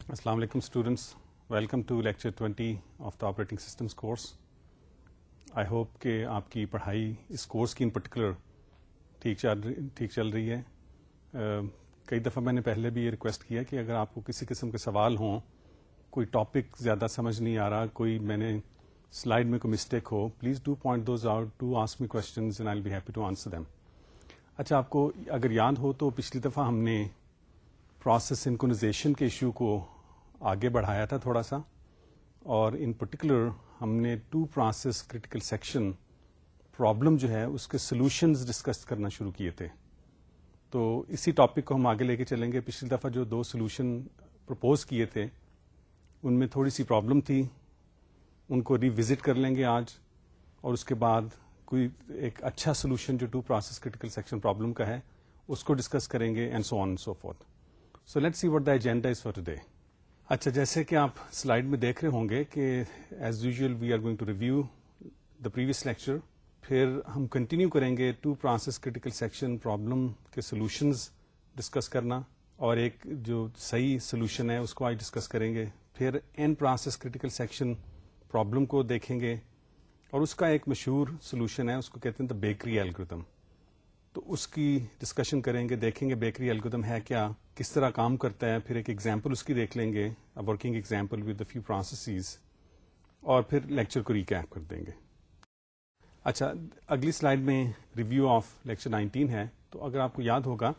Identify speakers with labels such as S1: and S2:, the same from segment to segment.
S1: السلام علیکم students, welcome to lecture 20 of the operating systems course. I hope کہ آپ کی پڑھائی اس کورس کی ان پرٹیکولر ٹھیک چل رہی ہے. کئی دفعہ میں نے پہلے بھی یہ ریکویسٹ کیا کہ اگر آپ کو کسی قسم کے سوال ہوں، کوئی ٹاپک زیادہ سمجھ نہیں آ رہا، کوئی میں نے سلائڈ میں کوئی مسٹیک ہو، please do point those out, do ask me questions and I will be happy to answer them. اچھا، آپ کو اگر یاد ہو تو پچھلی دفعہ ہم نے پروسیس سنکرونائزیشن کے ایشو کو آگے بڑھایا تھا تھوڑا سا، اور ان پرٹیکولر ہم نے 2 پروسیس کریٹیکل سیکشن پرابلم جو ہے اس کے سولوشنز ڈسکس کرنا شروع کیے تھے. تو اسی ٹاپک کو ہم آگے لے کے چلیں گے. پچھلی دفعہ جو 2 سولوشن پرپوز کیے تھے ان میں تھوڑی سی پرابلم تھی، ان کو ریوزٹ کر لیں گے آج، اور اس کے بعد کوئی ایک اچھا سولوشن جو 2 پروسیس کریٹیکل سیکشن پرابلم کا ہے اس کو ڈسکس کریں گے، and so on and so forth. So let's see what the agenda is for today. اچھا، جیسے کہ آپ سلائیڈ میں دیکھ رہے ہوں گے کہ as usual we are going to review the previous lecture. پھر ہم کنٹینیو کریں گے 2 پروسیس کریٹیکل سیکشن پرابلم کے سولوشنز ڈسکس کرنا، اور ایک جو صحیح سولوشن ہے اس کو آج ڈسکس کریں گے. پھر n process critical section problem کو دیکھیں گے، اور اس کا ایک مشہور سولوشن ہے، اس کو کہتے ہیں دا بیکری الگورتھم. تو اس کی ڈسکشن کریں گے، دیکھیں گے بیکری الگورتھم ہے کیا، کس طرح کام کرتا ہے. پھر ایک ایگزامپل اس کی دیکھ لیں گے، working example with few processes, اور پھر لیکچر کو ریکیپ کر دیں گے. اچھا، اگلی سلائیڈ میں ریویو آف لیکچر 19 ہے. تو اگر آپ کو یاد ہوگا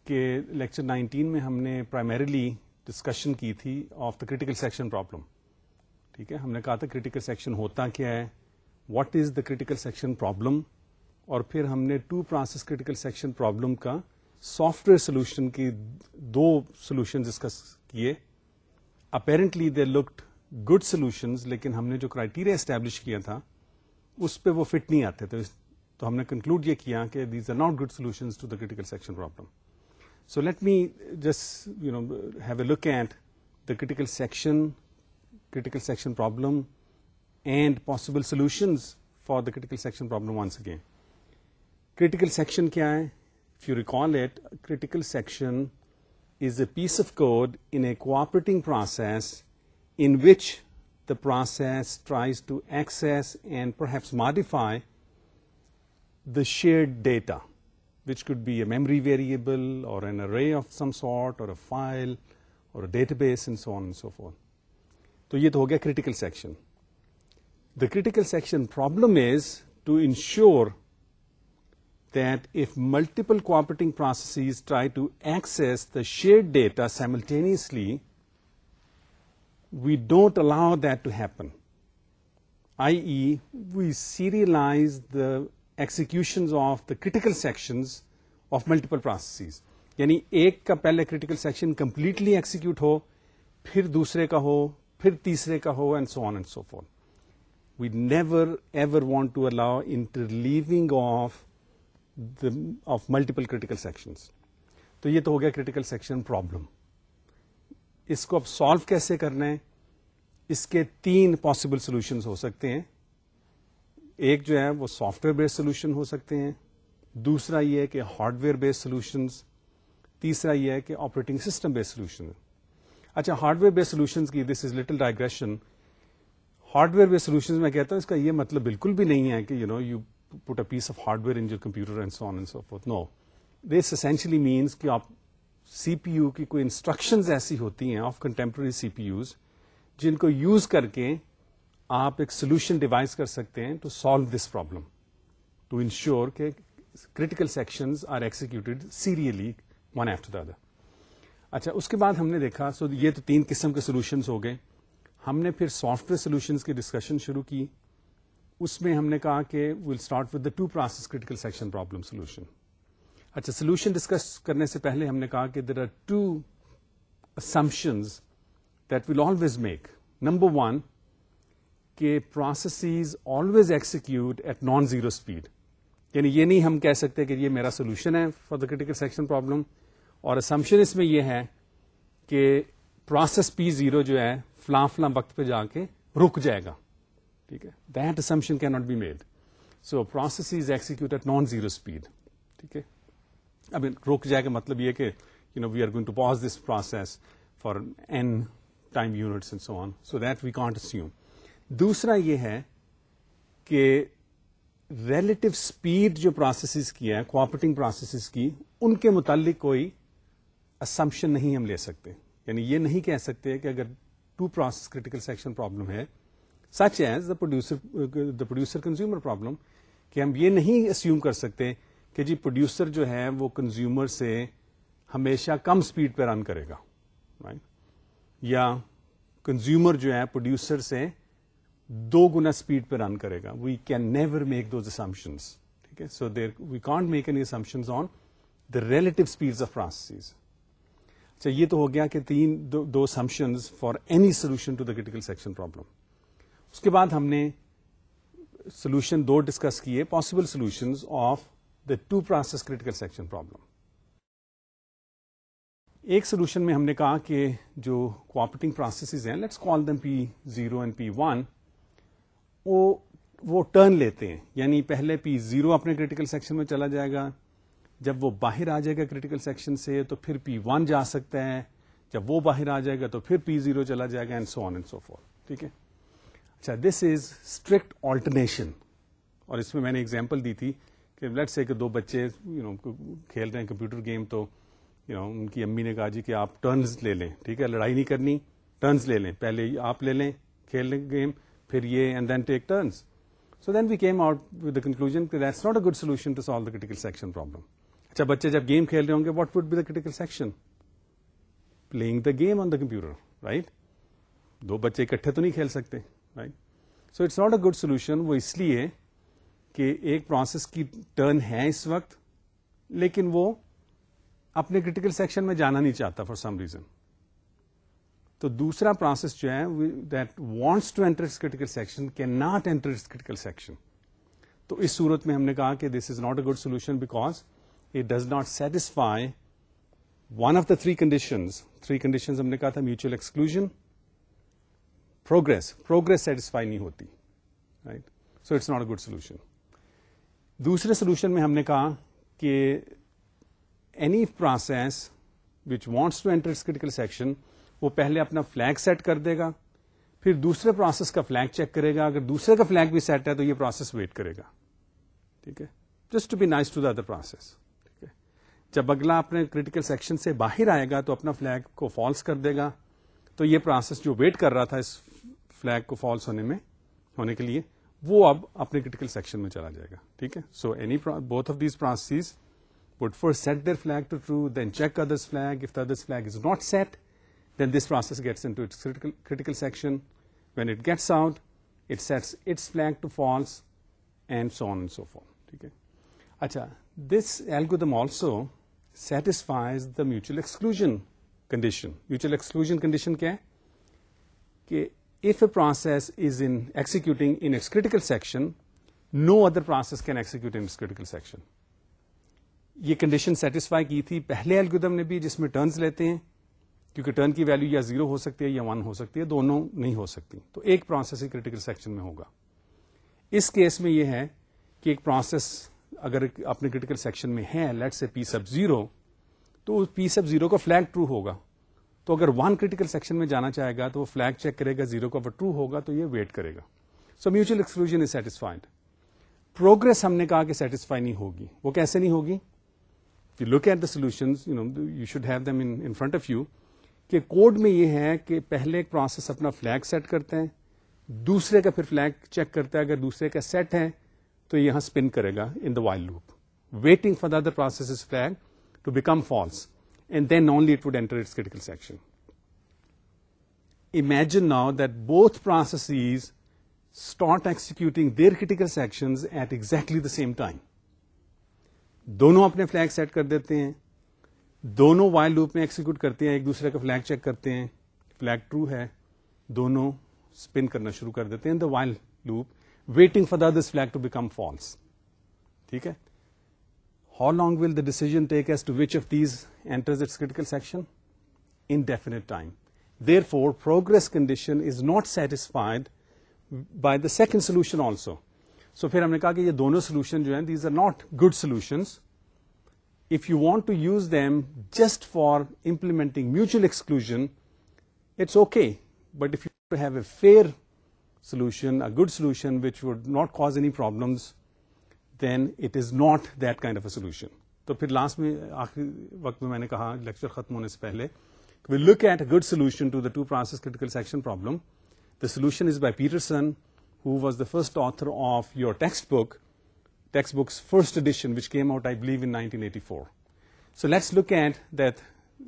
S1: کہ لیکچر 19 میں ہم نے پرائمریلی ڈسکشن کی تھی of the critical section problem. ٹھیک ہے، ہم نے کہا تھا کریٹیکل سیکشن ہوتا کیا ہے، what is the critical section problem, اور پھر ہم نے 2 پروسیس کریٹیکل سیکشن پرابلم کا سافٹ ویئر سولوشن کی 2 سولوشن ڈسکس کیے. Apparently they looked good solutions, لیکن ہم نے جو کرائٹیریا اسٹیبلش کیا تھا اس پہ وہ فٹ نہیں آتے تھے. تو ہم نے کنکلوڈ یہ کیا کہ these are not good solutions to the critical section problem. So let me just have a look at the critical section problem and possible solutions for the critical section problem once again. Critical section کیا ہے؟ If you recall it, a critical section is a piece of code in a cooperating process in which the process tries to access and perhaps modify the shared data, which could be a memory variable or an array of some sort or a file or a database and so on and so forth. تو یہ تو ہو گیا critical section. The critical section problem is to ensure that if multiple cooperating processes try to access the shared data simultaneously, we don't allow that to happen. i.e., we serialize the executions of the critical sections of multiple processes. یعنی ایک کا پہلے critical section completely execute ہو، پھر دوسرے کا ہو، پھر تیسرے کا ہو، and so on and so forth. We never ever want to allow interleaving of multiple critical sections. تو یہ تو ہو گیا critical section problem. اس کو اب سالو کیسے کرنا ہے؟ اس کے 3 possible solutions ہو سکتے ہیں. ایک جو ہے وہ سافٹ ویئر بیسڈ سولوشن ہو سکتے ہیں، دوسرا یہ ہے کہ ہارڈ ویئر بیسڈ سولوشنز، تیسرا یہ ہے کہ آپریٹنگ سسٹم بیسڈ سولوشن. اچھا، ہارڈ ویئر بیسڈ سولوشنز کی this is little digression. Hardware based solutions میں کہتا ہوں اس کا یہ مطلب بالکل بھی نہیں ہے کہ you put a piece of hardware in your computer and so on and so forth. No. This essentially means کہ آپ CPU کی کوئی instructions ایسی ہوتی ہیں of contemporary CPUs جن کو یوز کر کے آپ ایک solution devise کر سکتے ہیں to solve this problem, to ensure کہ critical sections are executed serially one after the other. اچھا، اس کے بعد ہم نے دیکھا یہ تو 3 قسم کے solutions ہو گئے. ہم نے پھر سافٹ ویئر solutions کی ڈسکشن شروع کی. اس میں ہم نے کہا کہ we'll start with the 2 process critical section problem solution. اچھا، سولوشن ڈسکس کرنے سے پہلے ہم نے کہا کہ there are 2 assumptions that we'll always make. Number 1, کہ processes always execute at non-zero speed. یعنی یہ نہیں ہم کہہ سکتے کہ یہ میرا سولوشن ہے for the critical section problem, اور assumption اس میں یہ ہے کہ پروسیس P0 جو ہے فلاں فلاں وقت پہ جا کے رک جائے گا. ٹھیک ہے، that assumption cannot be made. So processes execute at non-zero speed. ٹھیک ہے، اب رک جائے گا مطلب یہ کہ we are going to pause this process for n time units and so on, so that we can't assume. دوسرا یہ ہے کہ ریلیٹو اسپیڈ جو پروسیسز کی ہے, کوآپریٹنگ پروسیسز کی, ان کے متعلق کوئی اسمپشن نہیں ہم لے سکتے. یعنی یہ نہیں کہہ سکتے کہ اگر 2 پروسیس کریٹیکل سیکشن پرابلم ہے such as the producer consumer problem, کہ ہم یہ نہیں اسیوم کر سکتے کہ جی پروڈیوسر جو ہے وہ کنزیومر سے ہمیشہ کم اسپیڈ پہ رن کرے گا, رائٹ, یا کنزیومر جو ہے پروڈیوسر سے 2 گنا اسپیڈ پہ رن کرے گا. We can never make those assumptions. ٹھیک ہے, so there we can't make any assumptions on the relative speeds of processes. اچھا, یہ تو ہو گیا کہ 2 assumptions for any solution to the critical section problem. اس کے بعد ہم نے سولوشن 2 ڈسکس کیے, possible solutions of the 2 process critical section problem. ایک سولوشن میں ہم نے کہا کہ جو کوآپریٹنگ پروسیسز ہیں, let's call them P0 and P1, وہ ٹرن لیتے ہیں. یعنی پہلے P0 اپنے کریٹیکل سیکشن میں چلا جائے گا, جب وہ باہر آ جائے گا کریٹیکل سیکشن سے تو پھر P1 جا سکتا ہے, جب وہ باہر آ جائے گا تو پھر P0 چلا جائے گا, and so on and so forth. ٹھیک ہے. اچھا, دس از اسٹرکٹ آلٹرنیشن. اور اس میں میں نے ایگزامپل دی تھی کہ لیٹس سے کہ 2 بچے کھیل رہے ہیں کمپیوٹر گیم, تو ان کی امی نے کہا جی کہ آپ ٹرنز لے لیں. ٹھیک ہے, لڑائی نہیں کرنی, ٹرنز لے لیں, پہلے آپ لے لیں کھیل لیں گیم, پھر یہ, and then take turns. So then we came out with the conclusion کہ that's not a good solution to solve the critical section problem. اچھا, بچے جب گیم کھیل رہے ہوں گے, what would be the critical section? Playing the game on the computer, right. 2 بچے اکٹھے تو نہیں کھیل سکتے, right. So it's not a good solution. وہ اس لیے کہ ایک پروسیس کی ٹرن ہے اس وقت, لیکن وہ اپنے کریٹیکل سیکشن میں جانا نہیں چاہتا فار سم ریزن. تو دوسرا پروسیس جو ہے that wants to enter its critical section can not enter its critical section. تو اس صورت میں ہم نے کہا کہ this is not a good solution because it does not satisfy one of the 3 conditions. 3 conditions ہم نے کہا تھا, میوچل ایکسکلوژن, پروگرس سیٹسفائی نہیں ہوتی, right. So it's not a good solution. دوسرے سولوشن میں ہم نے کہا کہ any process which wants to enter its critical section, وہ پہلے اپنا فلیگ سیٹ کر دے گا, پھر دوسرے پروسیس کا فلیگ چیک کرے گا. اگر دوسرے کا فلیگ بھی سیٹ ہے تو یہ پروسیس ویٹ کرے گا. ٹھیک ہے, just to be nice to the other process. ٹھیک ہے, جب اگلا اپنے کریٹیکل سیکشن سے باہر آئے گا تو اپنا فلیگ کو فالس کر دے گا. تو یہ پروسیس جو ویٹ کر رہا تھا اس فلیگ کو فالس ہونے کے لیے, وہ اب اپنے کریٹیکل سیکشن میں چلا جائے گا. ٹھیک ہے, so both of these processes would first set their flag to true, then check others' flag. If the other's flag is not set, then this process gets into its critical section. When it gets out, it sets its flag to false, and so on and so forth. Okay. Achha, this algorithm also satisfies the mutual exclusion condition. Mutual exclusion condition kya hai? Ki if a process is executing in its critical section, no other process can execute in its critical section. یہ condition satisfy کی تھی پہلے algorithm نے بھی, جس میں turns لیتے ہیں, کیونکہ ٹرن کی ویلو یا 0 ہو سکتی ہے یا 1 ہو سکتی ہے, دونوں نہیں ہو سکتی. تو ایک پروسیس ہی کریٹیکل سیکشن میں ہوگا. اس کیس میں یہ ہے کہ ایک پروسیس اگر اپنے کریٹیکل سیکشن میں ہے, لیٹ سے P0, تو P0 کا فلیگ ٹرو ہوگا. تو اگر 1 کریٹیکل سیکشن میں جانا چاہے گا تو وہ فلیگ چیک کرے گا, 0 کا وہ ٹرو ہوگا تو یہ ویٹ کرے گا. So mutual exclusion is satisfied. Progress ہم نے کہا کہ سیٹسفائی نہیں ہوگی. وہ کیسے نہیں ہوگی؟ You look at the solutions, you should have them in front of you, کہ کوڈ میں یہ ہے کہ پہلے ایک پروسیس اپنا فلیگ سیٹ کرتے ہیں, دوسرے کا پھر فلیگ چیک کرتا ہے. اگر دوسرے کا سیٹ ہے تو یہاں اسپن کرے گا in the while loop, waiting for the other process flag to become false, and then only it would enter its critical section. Imagine now that both processes start executing their critical sections at exactly the same time. دونوں اپنے flag set کر دیتے ہیں, دونوں while loop میں execute کرتے ہیں, ایک دوسرے کا فلیگ چیک کرتے ہیں, فلیگ ٹرو ہے, دونوں اسپن کرنا شروع کر دیتے ہیں the while loop, waiting for the others flag to become false. ٹھیک ہے, how long will the decision take as to which of these enters its critical section? Indefinite time. Therefore, progress condition is not satisfied by the second solution also. So پھر ہم نے کہا کہ یہ دونوں solution جو ہیں, these are not good solutions. If you want to use them just for implementing mutual exclusion, it's okay. But if you have a fair solution, a good solution which would not cause any problems, then it is not that kind of a solution. تو پھر last میں آخری وقت میں نے کہا lecture ختم ہونے سے پہلے we look at a good solution to the two process critical section problem. The solution is by Peterson, who was the first author of your textbook's first edition, which came out, I believe, in 1984. So let's look at that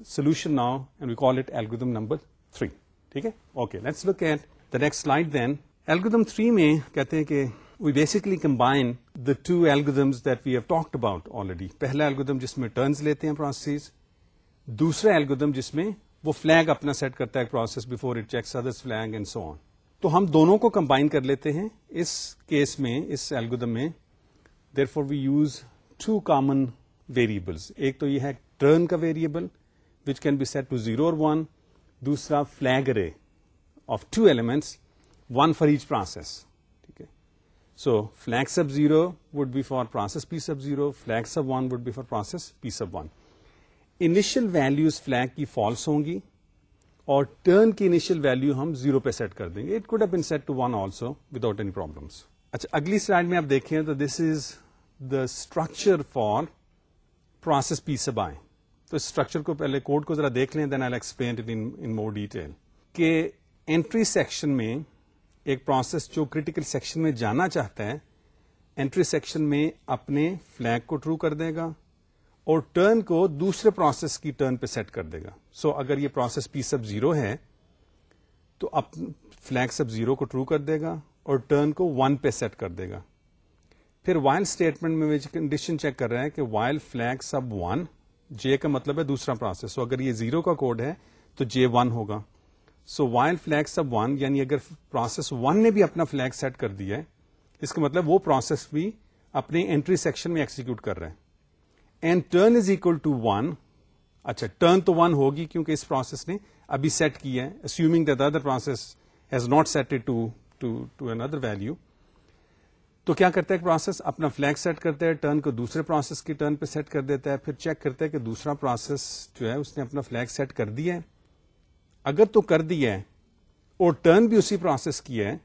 S1: solution now, and we call it algorithm number 3. Okay? Okay, let's look at the next slide then. Algorithm 3 میں کہتے ہیں کہ we basically combine the two algorithms that we have talked about already. پہلا algorithm جس میں turns لیتے ہیں processes, دوسرا algorithm جس میں وہ flag اپنا سیٹ کرتا ہے process before it checks others flag and so on. تو ہم دونوں کو combine کر لیتے ہیں اس کیس میں, اس algorithm میں. Therefore we use two common variables. ایک تو یہ ہے turn کا variable which can be set to 0 or 1, دوسرا flag array of two elements, one for each process. So flag sub 0 would be for process P sub 0, flag sub 1 would be for process P sub 1. Initial values flag کی false ہوں گی اور turn کی initial value ہم 0 پہ set کر دیں گے. It could have been set to 1 also without any problems. اچھا, اگلی سلائڈ میں آپ دیکھیں تو this is the structure for process P sub I. تو اس structure کو پہلے کوڈ کو ذرا دیکھ لیں, then I'll explain it in more detail. کہ entry section میں ایک پروسیس جو کریٹیکل سیکشن میں جانا چاہتا ہے, انٹری سیکشن میں اپنے فلیگ کو ٹرو کر دے گا اور ٹرن کو دوسرے پروسیس کی ٹرن پہ سیٹ کر دے گا. سو اگر یہ پروسیس پی سب 0 ہے تو فلیگ سب 0 کو ٹرو کر دے گا اور ٹرن کو 1 پہ سیٹ کر دے گا. پھر وائل اسٹیٹمنٹ میں کنڈیشن چیک کر رہا ہے کہ وائل فلیگ سب 1, جے کا مطلب ہے دوسرا پروسیس. سو اگر یہ 0 کا کوڈ ہے تو جے 1 ہوگا. سو وائل فلیگ سب 1, یعنی اگر پروسیس 1 نے بھی اپنا فلیگ سیٹ کر دیا ہے, اس کا مطلب وہ پروسیس بھی اپنے انٹری سیکشن میں ایکسیکیوٹ کر رہا ہے. And turn is equal to 1. اچھا, ٹرن تو 1 ہوگی کیونکہ اس پروسیس نے ابھی سیٹ کیا ہے, assuming that other process has not set it to another value. تو کیا کرتا ہے پروسیس, اپنا فلیگ سیٹ کرتا ہے, ٹرن کو دوسرے پروسیس کی ٹرن پہ سیٹ کر دیتا ہے, پھر چیک کرتا ہے کہ دوسرا پروسیس جو ہے اس نے اپنا فلیگ سیٹ کر دیا ہے. اگر تو کر دیا ہے اور ٹرن بھی اسی پروسیس کی ہے,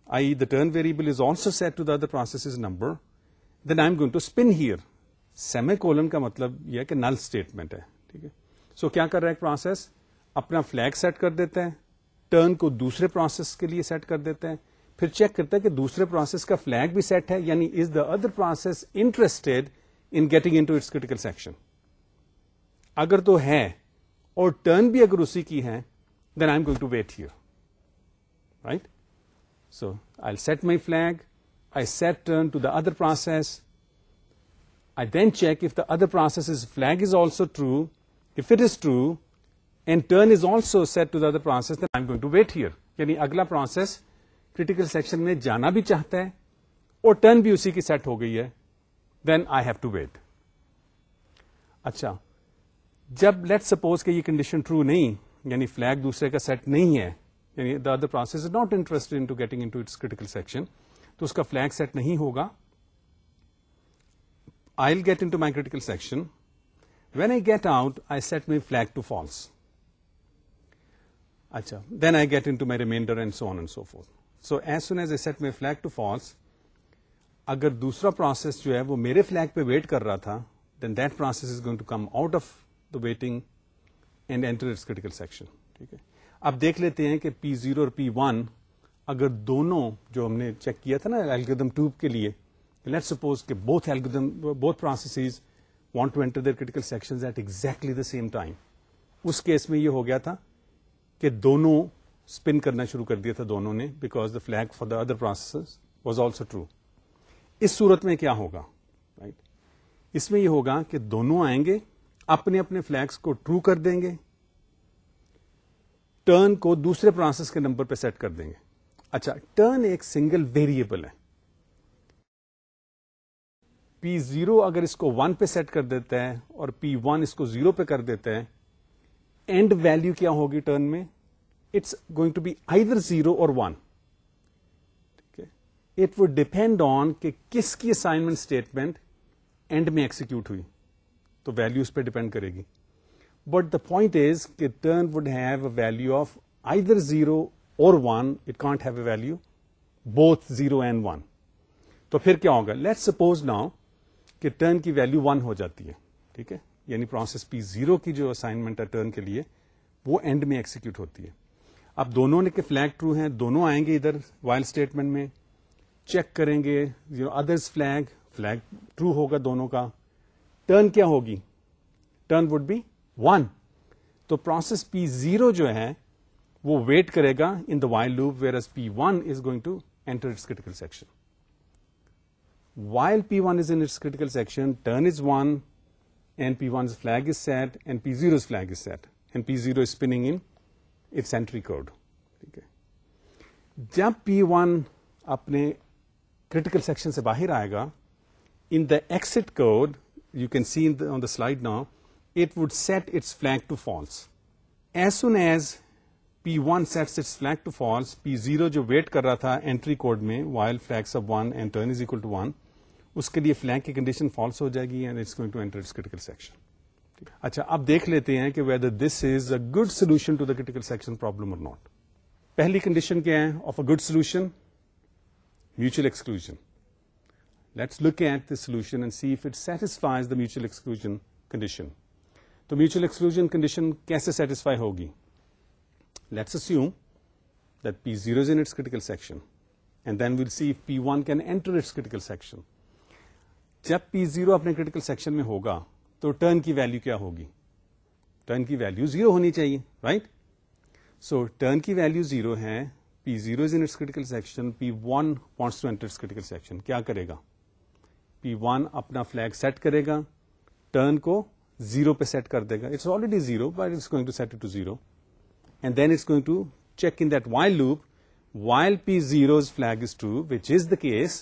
S1: I the turn variable is also set to the other process number, then I am going to spin here. Semicolon کا مطلب یہ ہے کہ نل اسٹیٹمنٹ ہے. ٹھیک ہے, سو کیا کر رہا ہے پروسیس, اپنا فلیگ سیٹ کر دیتا ہے, ٹرن کو دوسرے پروسیس کے لیے سیٹ کر دیتا ہے, پھر چیک کرتا ہے کہ دوسرے پروسیس کا فلیگ بھی سیٹ ہے, یعنی is the other process interested in getting into its critical section. اگر تو ہے اور ٹرن بھی اگر اسی کی ہے, then I'm going to wait here. Right? So I'll set my flag, I set turn to the other process, I then check if the other process's flag is also true. If it is true and turn is also set to the other process, then I'm going to wait here. یعنی اگلا process critical section میں جانا بھی چاہتا ہے اور turn بھی اسی کی سیٹ ہو گئی ہے, then I have to wait. اچھا, جب لیٹ سپوز کہ یہ کنڈیشن ٹرو نہیں, یعنی فلیگ دوسرے کا سیٹ نہیں ہے, یعنی the other process is not interested in to getting in to its critical section, تو اس کا فلیگ سیٹ نہیں ہوگا. I will get in to my critical section. When I get out I set my flag to false. اچھا, then I get in to my remainder and so on and so forth. So as soon as I set my flag to false, اگر دوسرا process جو ہے وہ میرے flag پہ wait کر رہا تھا, then that process is going to come out of the waiting and enter its critical section. ٹھیک ہے, اب دیکھ لیتے ہیں کہ P0 اور P1 اگر دونوں جو ہم نے چیک کیا تھا نا الگورتھم 2 کے لیے, لیٹ سپوز کہ both processes want to enter their critical sections at exactly the same time. اس کیس میں یہ ہو گیا تھا کہ دونوں اسپن کرنا شروع کر دیا تھا دونوں نے, because the flag for the other process was also true. اس صورت میں کیا ہوگا, رائٹ, اس میں یہ ہوگا کہ دونوں آئیں گے, اپنے اپنے فلیگس کو ٹرو کر دیں گے, ٹرن کو دوسرے پروسیس کے نمبر پہ سیٹ کر دیں گے. اچھا, ٹرن ایک سنگل ویریبل ہے. P0 اگر اس کو 1 پہ سیٹ کر دیتا ہے اور P1 اس کو 0 پہ کر دیتا ہے, اینڈ ویلو کیا ہوگی ٹرن میں, it's going to be either 0 or 1. It would depend on کہ کس کی اسائنمنٹ اسٹیٹمنٹ اینڈ میں ایکسیکیوٹ ہوئی, تو ویلو اس پہ ڈیپینڈ کرے گی. بٹ دا پوائنٹ از کہ turn would have a value of either 0 or 1, it can't have a value both 0 and 1. تو پھر کیا ہوگا؟ لیٹس سپوز ناؤ کہ ٹرن کی ویلو 1 ہو جاتی ہے. ٹھیک ہے، یعنی پروسیس P0 کی جو اسائنمنٹ ہے ٹرن کے لیے وہ اینڈ میں ایکسیکیوٹ ہوتی ہے. اب دونوں نے کہ فلیگ ٹرو ہیں، دونوں آئیں گے ادھر وائل اسٹیٹمنٹ میں، چیک کریں گے ادرس فلیگ ٹرو ہوگا دونوں کا. ٹرن کیا ہوگی؟ Turn would be 1. تو پروسیس P0 جو ہے وہ ویٹ کرے گا in the while loop whereas P1 is going to enter its critical section. While P1 is in its critical section, turn is 1 and P1's flag is set and P0's flag is set and P0 is spinning in its entry code. ٹھیک ہے، جب P1 اپنے critical section سے باہر آئے گا, in the exit code, you can see on the slide now, it would set its flag to false. As soon as P1 sets its flag to false, P0 جو wait کر رہا تھا entry code میں while flag sub 1 and turn is equal to 1, اس کے لیے flag کی condition false ہو جائے گی and it's going to enter its critical section. اچھا، اب دیکھ لیتے ہیں کہ whether this is a good solution to the critical section problem or not. پہلی کنڈیشن کیا ہے of a good solution? Mutual exclusion. Let's look at this solution and see if it satisfies the mutual exclusion condition. تو mutual exclusion condition کیسے satisfy ہوگی؟ Let's assume that P0 is in its critical section and then we'll see if P1 can enter its critical section. جب P0 اپنے critical section میں ہوگا تو turn کی value کیا ہوگی؟ ٹرن کی ویلو 0 ہونی چاہیے، رائٹ؟ سو ٹرن کی ویلو 0 ہے. P0 is in its critical section. P1 wants to enter its critical section. کیا کرے گا؟ P1 اپنا فلیگ سیٹ کرے گا، ٹرن کو 0 پہ سیٹ کر دے گا. It's already 0 but it's going to set it to 0 and then it's going to check in that while loop while P0's flag is true, which is the case,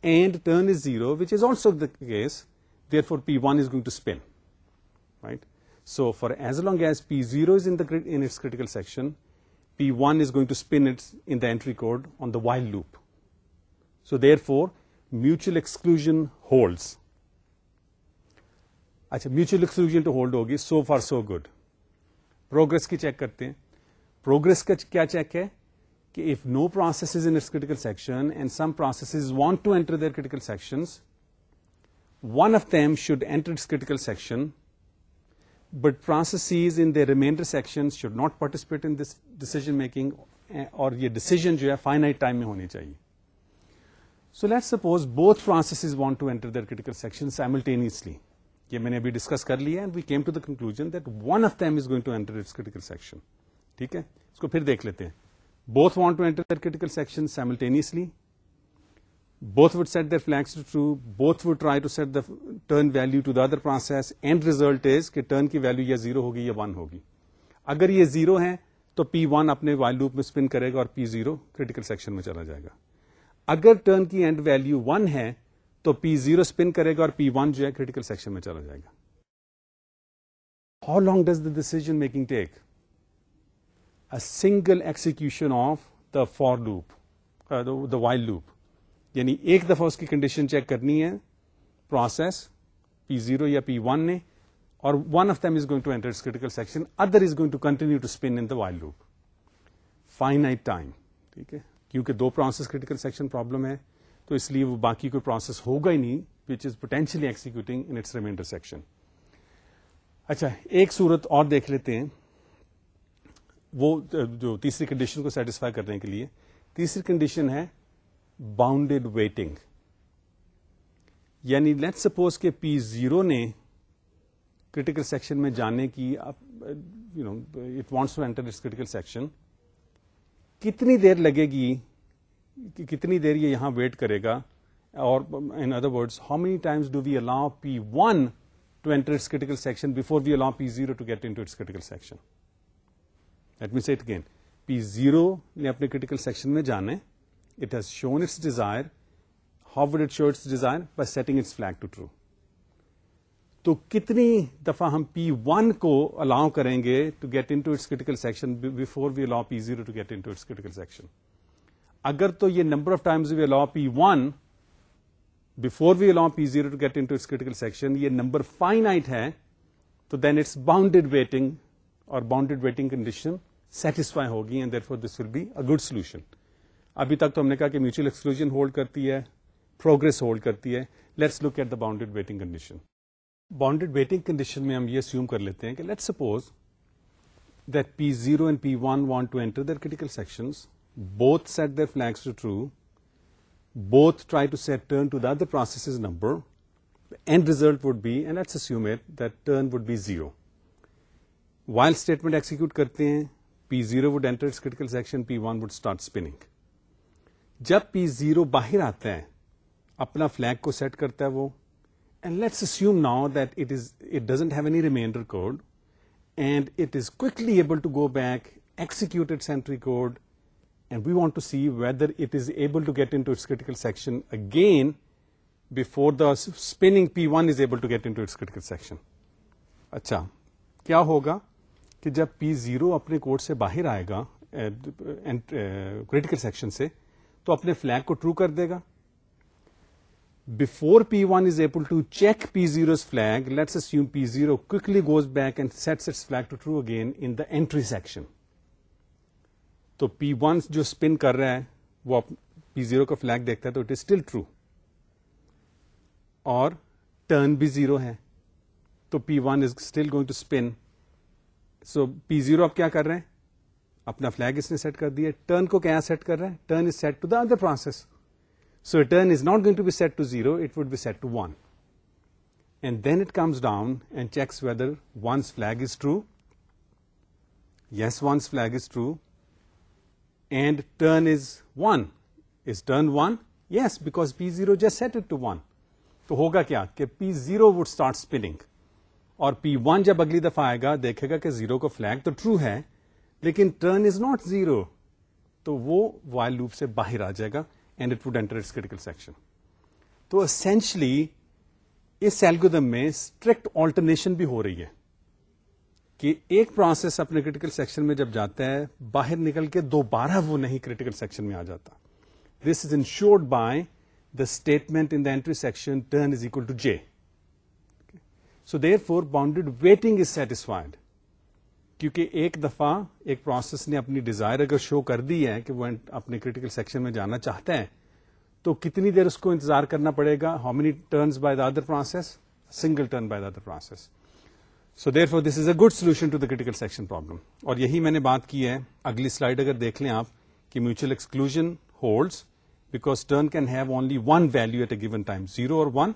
S1: and turn is 0, which is also the case, therefore P1 is going to spin, right? So for as long as P0 is in its critical section, P1 is going to spin it in the entry code on the while loop. So therefore mutual exclusion holds. اچھا، mutual exclusion to hold ہوگی. So far so good. Progress کی check کرتے ہیں. Progress کا کیا check ہے کہ if no process is in its critical section and some processes want to enter their critical sections, one of them should enter its critical section, but processes in their remainder sections should not participate in this decision making, اور یہ decision جو ہے finite time میں ہونی چاہیے. So let's suppose both processes want to enter their critical section simultaneously. یہ میں نے ابھی ڈسکس کر لیا and we came to the conclusion that one of them is going to enter its critical section. ٹھیک ہے، اس کو پھر دیکھ لیتے ہیں. Both want to enter their critical section simultaneously. Both would set their flags to true. Both would try to set the turn value to the other process. End result is کہ turn کی value یا 0 ہوگی یا 1 ہوگی. اگر یہ 0 ہے تو P1 اپنے while loop میں spin کرے گا اور P0 critical section میں چلا جائے گا. اگر turn کی end value 1 ہے تو P0 spin کرے گا اور P1 جو ہے critical section میں چلا جائے گا. How long does the decision making take? A single execution of the for loop, the while loop. یعنی ایک دفعہ اس کی کنڈیشن چیک کرنی ہے پروسیس P0 یا P1 نے، اور one of them is going to enter its critical section, other is going to continue to spin in the while loop. Finite time. ٹھیک ہے، کیونکہ دو پروسیس critical section پرابلم ہے تو اس لیے وہ باقی کوئی پروسیس ہوگا ہی نہیں which is potentially executing in its remainder section. اچھا، ایک صورت اور دیکھ لیتے ہیں. وہ جو تیسری کنڈیشن کو سیٹسفائی کرنے کے لیے تیسری کنڈیشن ہے باؤنڈیڈ ویٹنگ. یعنی لیٹ سپوز کہ P0 نے کریٹیکل سیکشن میں جانے کی it wants to enter its critical section. کتنی دیر لگے گی، کتنی دیر یہ یہاں ویٹ کرے گا، اور in other words how many times do we allow P1 to enter its critical section before we allow P0 to get into its critical section. Let me say it again. P0 نے اپنے critical section میں جانا ہے. It has shown its desire. How would it show its desire? By setting its flag to true. تو کتنی دفعہ ہم P1 کو الاؤ کریں گے to get into its critical section before we allow P0 to get into its critical section? اگر تو یہ number of times we allow P1 before we allow P0 to get into its critical section یہ number finite ہے تو then it's bounded waiting اور bounded waiting condition satisfy ہوگی and therefore this will be a good solution. ابھی تک تو ہم نے کہا کہ میوچل ایکسکلوژن ہولڈ کرتی ہے, پروگرس ہولڈ کرتی ہے. Let's look at the bounded waiting condition. Bounded waiting condition میں ہم یہ اسیوم کر لیتے ہیں کہ let's suppose that P0 and P1 want to enter their critical sections, both set their flags to true, both try to set turn to the other process's number. The end result would be, and let's assume it, that turn would be 0. While statement execute کرتے ہیں, P0 would enter its critical section, P1 would start spinning. جب P0 باہر آتا ہے, اپنا flag کو set کرتا ہے وہ, and let's assume now that it doesn't have any remainder code, and it is quickly able to go back, execute its entry code, and we want to see whether it is able to get into its critical section again before the spinning P1 is able to get into its critical section. اچھا, کیا ہوگا کہ جب P0 اپنے code سے باہر آئے گا critical section سے, تو اپنے flag کو true کر دے گا. Before P1 is able to check P0's flag, let's assume P0 quickly goes back and sets its flag to true again in the entry section. تو P1 جو spin کر رہا ہے وہ P0 کا flag دیکھتا ہے تو it is still true. اور turn بھی 0 ہے تو P1 is still going to spin. So P0 اب کیا کر رہے ہیں, اپنا flag اس نے set کر دیا. turn کو کیا set کر رہے ہیں, turn is set to the other process. So turn is not going to be set to 0, it would be set to 1. And then it comes down and checks whether one's flag is true. Yes, one's flag is true. And turn is 1. Is turn 1? Yes, because P0 just set it to 1. تو ہوگا کیا کہ P0 would start spinning. اور P1 جب اگلی دفعہ آئے گا دیکھے گا کہ 0 کا flag تو true ہے لیکن turn is not 0. تو وہ while loop سے باہر آ جائے گا and it would enter its critical section. تو essentially اس algorithm میں strict alternation بھی ہو رہی ہے کہ ایک پروسیس اپنے critical section میں جب جاتا ہے باہر نکل کے دوبارہ وہ نہیں critical section میں آ جاتا. This is ensured by the statement in the entry section turn is equal to j. So therefore bounded waiting is satisfied. کیونکہ ایک دفعہ ایک پروسیس نے اپنی ڈیزائر اگر شو کر دی ہے کہ وہ اپنے کریٹیکل سیکشن میں جانا چاہتا ہے تو کتنی دیر اس کو انتظار کرنا پڑے گا, how many turns by the other process, single turn by the other process. So therefore this is a good solution to the critical section problem. اور یہی میں نے بات کی ہے, اگلی سلائڈ اگر دیکھ لیں آپ کہ mutual exclusion holds because turn can have only one value at a given time, 0 or 1,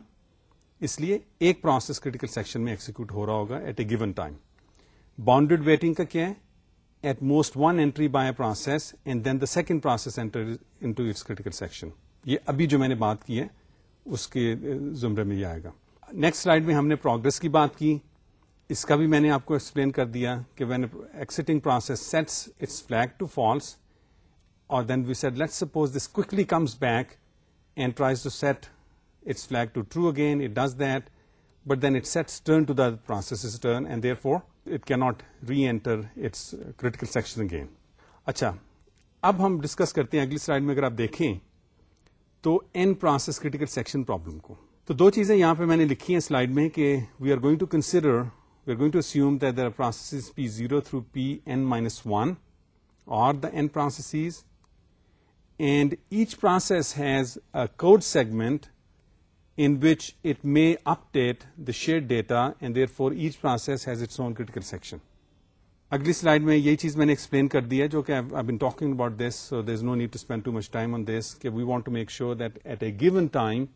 S1: اس لیے ایک پروسیس کریٹیکل سیکشن میں ایکسیکیوٹ ہو رہا ہوگا at a given time. Bounded waiting کا کیا ہے, at most one entry by a process and then the second process enter into its critical section. یہ ابھی جو میں نے بات کی ہے اس کے زمرے میں یہ آئے گا. نیکسٹ سلائڈ میں ہم نے پروگرس کی بات کی, اس کا بھی میں نے آپ کو ایکسپلین کر دیا کہ when exiting process sets its flag to false اور then we said let's suppose this quickly comes back and tries to set its flag to true again, it does that but then it sets turn to the process turn and therefore it cannot re-enter its critical section again. اچھا, اب ہم discuss کرتے ہیں اگلی slide میں. اگر آپ دیکھیں تو n process critical section problem کو, تو دو چیزیں یہاں پہ میں نے لکھی ہیں سلائڈ میں کہ we are going to consider, we are going to assume that there are processes P0 through Pn-1 or the n processes, and each process has a code segment in which it may update the shared data and therefore each process has its own critical section. اگلی slide میں یہی چیز میں نے explain کر دی ہے جو کہ I've been talking about this, so there's no need to spend too much time on this, کہ we want to make sure that at a given time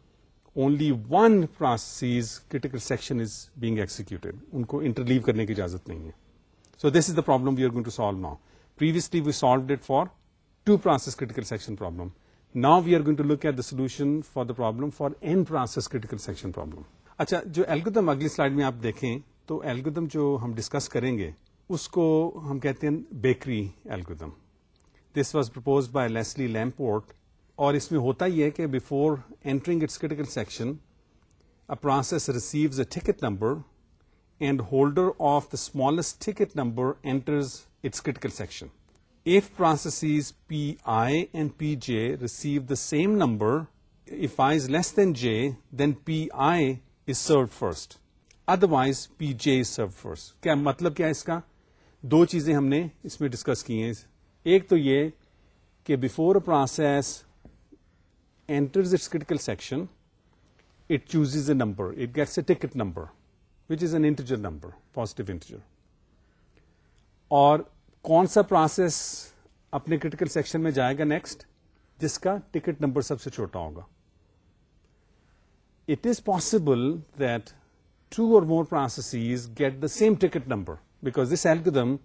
S1: only one process's critical section is being executed. ان کو interleave کرنے کی اجازت نہیں ہے. So this is the problem we are going to solve now. Previously we solved it for two process critical section problem. Now we are going to look at the solution for the problem for n process critical section problem. اچھا, جو algorithm اگلی slide میں آپ دیکھیں تو algorithm جو ہم discuss کریں گے اس کو ہم کہتے ہیں bakery algorithm. This was proposed by Leslie Lamport, اور اس میں ہوتا ہی ہے کہ before entering its critical section a process receives a ticket number and holder of the smallest ticket number enters its critical section. If processes Pi and Pj receive the same number, if I is less than j, then Pi is served first. Otherwise, Pj is served first. کیا مطلب کیا ہے اس کا؟ دو چیزیں ہم نے اس میں ڈسکس کی ہیں. ایک تو یہ کہ before a process enters its critical section, it chooses a number. It gets a ticket number, which is an integer number, positive integer. اور کون سا پروسیس اپنے کریٹیکل سیکشن میں جائے گا نیکسٹ؟ جس کا ٹکٹ نمبر سب سے چھوٹا ہوگا. It is possible that 2 or more processes get the same ticket number because this algorithm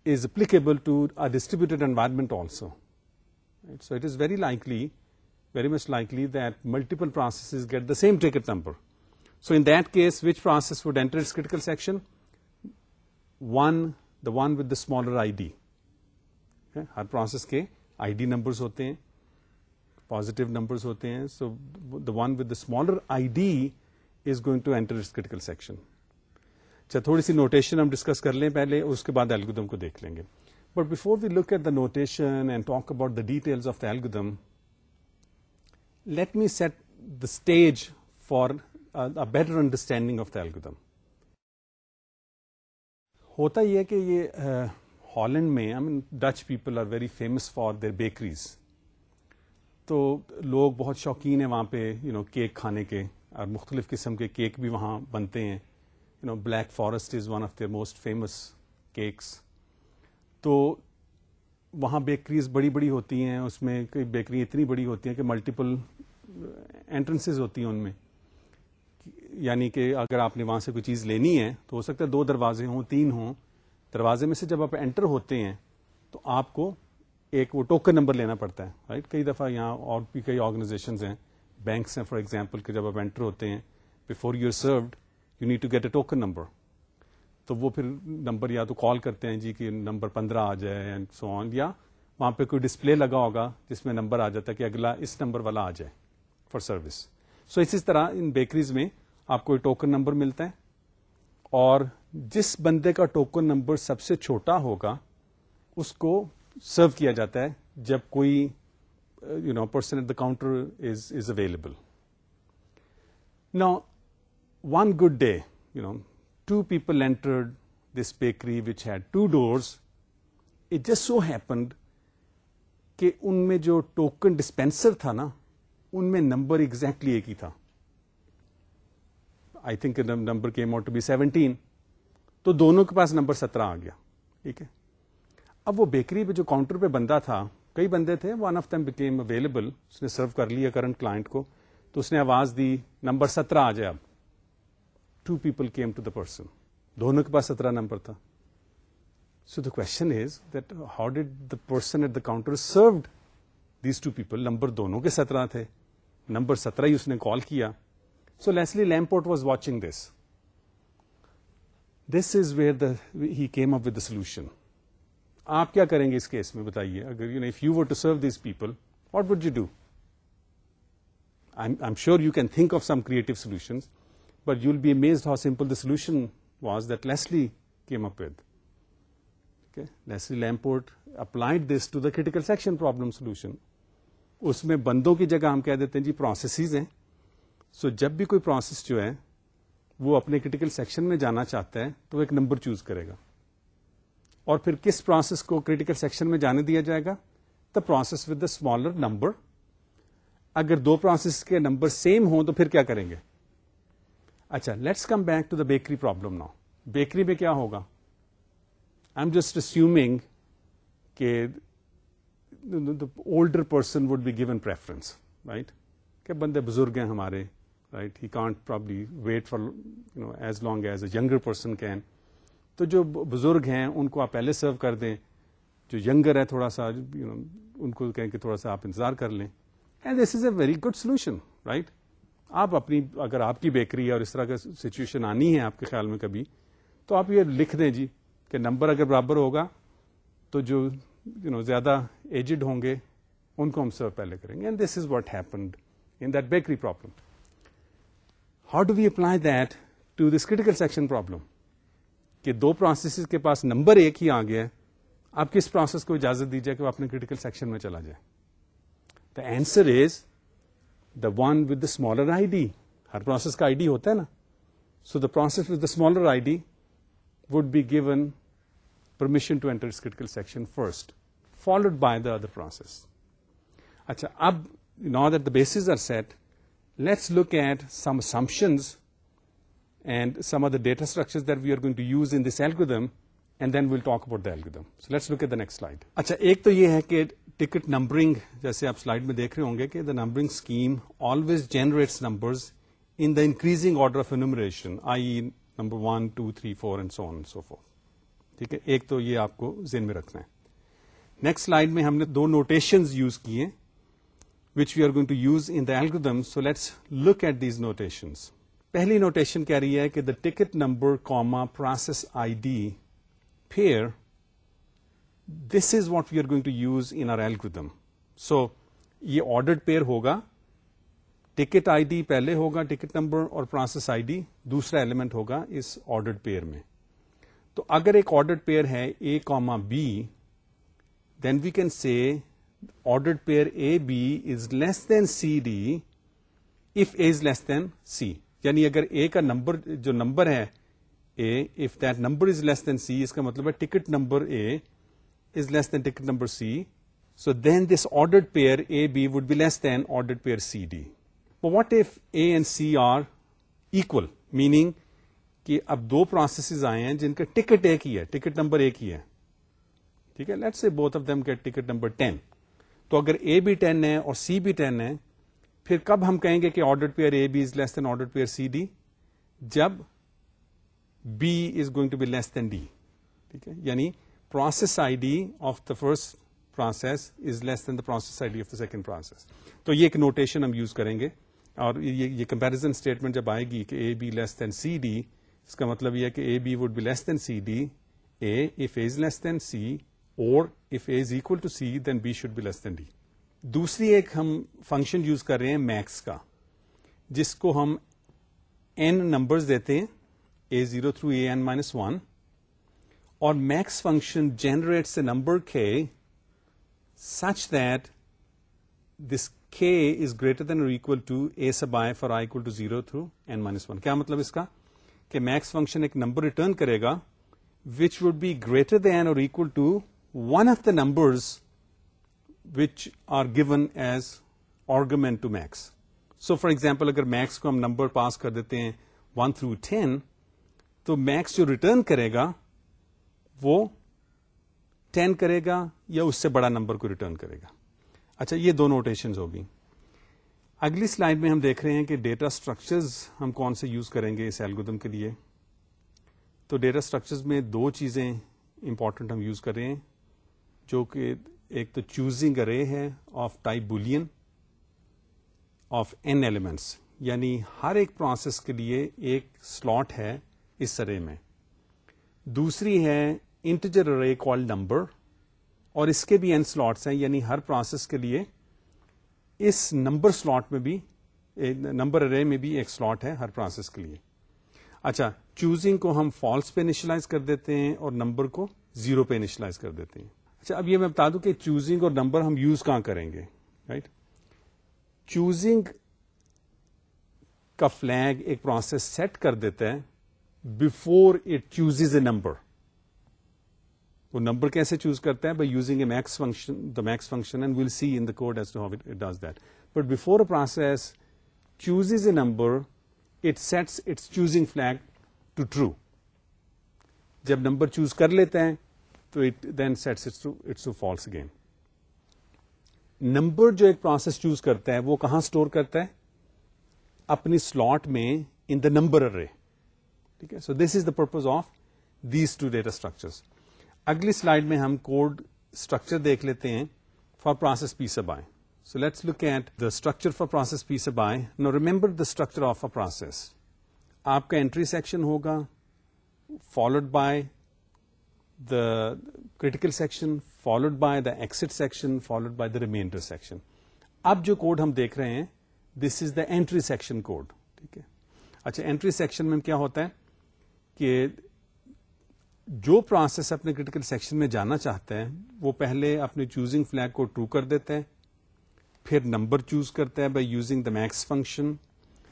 S1: is applicable to a distributed environment also. Right? So it is very much likely that multiple processes get the same ticket number. So in that case, which process would enter its critical section? The one with the smaller ID. Okay? Hare process کے ID numbers ہوتے ہیں, positive numbers ہوتے ہیں. So the one with the smaller ID is going to enter its critical section. اچھا, تھوڑی سی notation ہم discuss کر لیں پہلے, اس کے بعد الگورتھم کو دیکھ لیں گے. But before we look at the notation and talk about the details of the algorithm, let me set the stage for a better understanding of the algorithm. ہوتا یہ کہ یہ ہالینڈ میں Dutch people are very famous for their bakeries. تو لوگ بہت شوقین ہیں وہاں پہ کیک کھانے کے, اور مختلف قسم کے کیک بھی وہاں بنتے ہیں. Black forest is one of their most famous cakes. تو وہاں بیکریز بڑی بڑی ہوتی ہیں, اس میں کئی بیکری اتنی بڑی ہوتی ہیں کہ ملٹیپل انٹرنسز ہوتی ہیں ان میں. یعنی کہ اگر آپ نے وہاں سے کوئی چیز لینی ہے تو ہو سکتا ہے 2 دروازے ہوں, 3 ہوں. دروازے میں سے جب آپ انٹر ہوتے ہیں تو آپ کو ایک وہ ٹوکن نمبر لینا پڑتا ہے, رائٹ. کئی دفعہ یہاں اور بھی کئی آرگنائزیشنز ہیں, بینکس ہیں فار ایگزامپل, کہ جب آپ انٹر ہوتے ہیں before you are served you need to get a token number. تو وہ پھر نمبر یا تو کال کرتے ہیں جی کہ نمبر 15 آ جائے اینڈ سو آن, یا وہاں پہ کوئی ڈسپلے لگا ہوگا جس میں نمبر آ جاتا ہے کہ اگلا اس نمبر والا آ جائے فار سروس. سو اسی طرح ان بیکریز میں آپ کو ٹوکن نمبر ملتا ہے, اور جس بندے کا ٹوکن نمبر سب سے چھوٹا ہوگا اس کو سرو کیا جاتا ہے جب کوئی person at the counter is available. Now, one good day, 2 people entered this bakery which had 2 doors. It just so happened کہ ان میں جو ٹوکن ڈسپینسر تھا نا, ان میں نمبر ایگزیکٹلی ایک ہی تھا. I think number came out to be 17. تو دونوں کے پاس نمبر 17 آ گیا. ٹھیک ہے. اب وہ بیکری پہ جو کاؤنٹر پہ بندہ تھا, کئی بندے تھے, one of them became available, اس نے سرو کر لیا کرنٹ کلائنٹ کو, تو اس نے آواز دی نمبر 17 آ جائے. اب 2 people came to the person. دونوں کے پاس 17 نمبر تھا. So the question is that how did the person at the counter served these 2 people? Number دونوں کے 17 تھے, نمبر 17 ہی اس نے کال کیا. So Leslie Lamport was watching this. This is where he came up with the solution. آپ کیا کریں گے اس case میں بتائیے؟ اگر if you were to serve these people, what would you do? I'm sure you can think of some creative solutions, but you'll be amazed how simple the solution was that Leslie came up with. Okay? Leslie Lamport applied this to the critical section problem solution. اس میں بندوں کی جگہ ہم کہہ دیتے ہیں جی processes ہیں. سو جب بھی کوئی پروسیس جو ہے وہ اپنے کریٹیکل سیکشن میں جانا چاہتا ہے تو وہ ایک نمبر چوز کرے گا, اور پھر کس پروسیس کو کریٹیکل سیکشن میں جانے دیا جائے گا؟ The process with the smaller number. اگر 2 پروسیس کے نمبر سیم ہوں تو پھر کیا کریں گے؟ اچھا, let's come back to the bakery problem now. Bakery میں کیا ہوگا؟ آئی ایم جسٹ اسیومنگ کہ older person would be given preference, right. کہ بندے بزرگ ہیں ہمارے, right, he can't probably wait for as long as a younger person can. تو جو بزرگ ہیں ان کو آپ پہلے سرو کر دیں, جو ینگر ہے تھوڑا سا ان کو کہیں کہ تھوڑا سا آپ انتظار کر لیں. And this is a very good solution, right. آپ اپنی اگر آپ کی بیکری ہے اور اس طرح کا سچویشن آنی ہے آپ کے خیال میں کبھی, تو آپ یہ لکھ دیں جی کہ نمبر اگر برابر ہوگا تو جو زیادہ ایجڈ ہوں گے ان کو ہم سرو پہلے کریں گے. And this is what happened in that bakery problem. How do we apply that to this critical section problem? کہ 2 پروسیسز کے پاس نمبر ایک ہی آ گیا ہے, آپ کس پروسیس کو اجازت دیجیے کہ وہ اپنے کریٹیکل سیکشن میں چلا جائے؟ The answer is the one with the smaller ID. Hare process کا ID ہوتا ہے نا. So the process with the smaller ID would be given permission to enter its critical section first, followed by the other process. Acha, ab now that the bases are set, let's look at some assumptions and some of the data structures that we are going to use in this algorithm, and then we'll talk about the algorithm. So let's look at the next slide. اچھا ایک تو یہ ہے کہ ticket numbering جیسے آپ slide میں دیکھ رہے ہوں گے کہ the numbering scheme always generates numbers in the increasing order of enumeration, i.e. number 1, 2, 3, 4 and so on and so forth. ٹھیک ہے, ایک تو یہ آپ کو ذہن میں رکھنا ہے. نیکسٹ سلائڈ میں ہم نے دو نوٹیشنز یوز کیے which we are going to use in the algorithm. So let's look at these notations. پہلی نوٹیشن کہہ رہی ہے کہ the ticket number, process ID pair, this is what we are going to use in our algorithm. So یہ ordered pair ہوگا, ticket ID پہلے ہوگا ticket number اور process ID دوسرا ایلیمنٹ ہوگا اس ordered pair میں. تو اگر ایک ordered pair ہے A, B, then we can say ordered pair AB is less than CD if A is less than C. یعنی اگر A کا نمبر جو نمبر ہے A, if that number is less than C, اس کا مطلب ہے ticket number A is less than ticket number C. So then this ordered pair AB would be less than ordered pair CD. But what if A and C are equal? Meaning کہ اب دو processes آئے ہیں جن کا ticket ایک ہی ہے, ticket number ایک ہی ہے. ٹھیک ہے, let's say both of them get ticket number 10. تو اگر A بھی 10 ہے اور C بھی 10 ہے, پھر کب ہم کہیں گے کہ ordered pair AB is less than ordered pair CD؟ جب B is going to be less than D. ٹھیک ہے, یعنی process ID of the first process is less than the process ID of the second process. تو یہ ایک notation ہم use کریں گے, اور یہ کمپیریزن اسٹیٹمنٹ جب آئے گی کہ AB less than CD, اس کا مطلب یہ ہے کہ AB would be less than CD, A if A is less than C, or if A is equal to C, then B should be less than D. دوسری ایک ہم function use کر رہے ہیں میکس کا, جس کو ہم n نمبرز دیتے ہیں A0 through AN-1, اور max function generates a number k such that this k is greater than or equal to A sub I for I equal to 0 through n-1. کیا مطلب اس کا کہ میکس فنکشن ایک number return کرے گا which would be greater than or equal to one of the numbers which are given as argument to max. So for example, اگر max کو ہم number pass کر دیتے ہیں 1 through 10, تو max جو ریٹرن کرے گا وہ 10 کرے گا یا اس سے بڑا نمبر کو ریٹرن کرے گا. اچھا, یہ دو نوٹیشنز ہوگی. اگلی سلائڈ میں ہم دیکھ رہے ہیں کہ ڈیٹا اسٹرکچرز ہم کون سے یوز کریں گے اس الگورتھم کے لیے. تو ڈیٹا اسٹرکچرز میں دو چیزیں امپورٹنٹ ہم یوز کر رہے ہیں, جو کہ ایک تو چوزنگ ارے ہے of type Boolean of n elements, یعنی ہر ایک پروسیس کے لیے ایک سلاٹ ہے اس ارے میں. دوسری ہے انٹیجر ارے کالڈ نمبر, اور اس کے بھی n سلاٹس ہیں, یعنی ہر پروسیس کے لیے اس نمبر سلاٹ میں بھی نمبر ارے میں بھی ایک سلاٹ ہے ہر پروسیس کے لیے. اچھا, چوزنگ کو ہم فالس پہ انیشلائز کر دیتے ہیں اور نمبر کو 0 پہ انیشلائز کر دیتے ہیں. اچھا, اب یہ میں بتا دوں کہ چوزنگ اور نمبر ہم یوز کہاں کریں گے. رائٹ, چوزنگ کا فلیگ ایک پروسیس سیٹ کر دیتا ہے before it chooses a number. وہ نمبر کیسے چوز کرتا ہے؟ By using a max function, the max function, and we'll see in the code as to how it does that. But before a process chooses a number, it sets its choosing flag to true. جب number choose کر لیتے ہیں تو it then sets it's to false again. Number جو ایک process choose کرتا ہے وہ کہاں اسٹور کرتا ہے؟ اپنی سلاٹ میں ان دا نمبر ارے. ٹھیک ہے, so this is the purpose of these two data structures. اگلی سلائڈ میں ہم کوڈ اسٹرکچر دیکھ لیتے ہیں for process P sub I. So let's look at the structure for process P sub I. Now remember the structure of a process. آپ کا entry section ہوگا, followed by the critical section, followed by the exit section, followed by the remainder section. اب جو code ہم دیکھ رہے ہیں this is the entry section code. ٹھیک ہے, اچھا, entry section میں کیا ہوتا ہے کہ جو پروسیس اپنے critical section میں جانا چاہتا ہے وہ پہلے اپنے choosing flag کو true کر دیتا ہے, پھر نمبر چوز کرتا ہے by using the max function.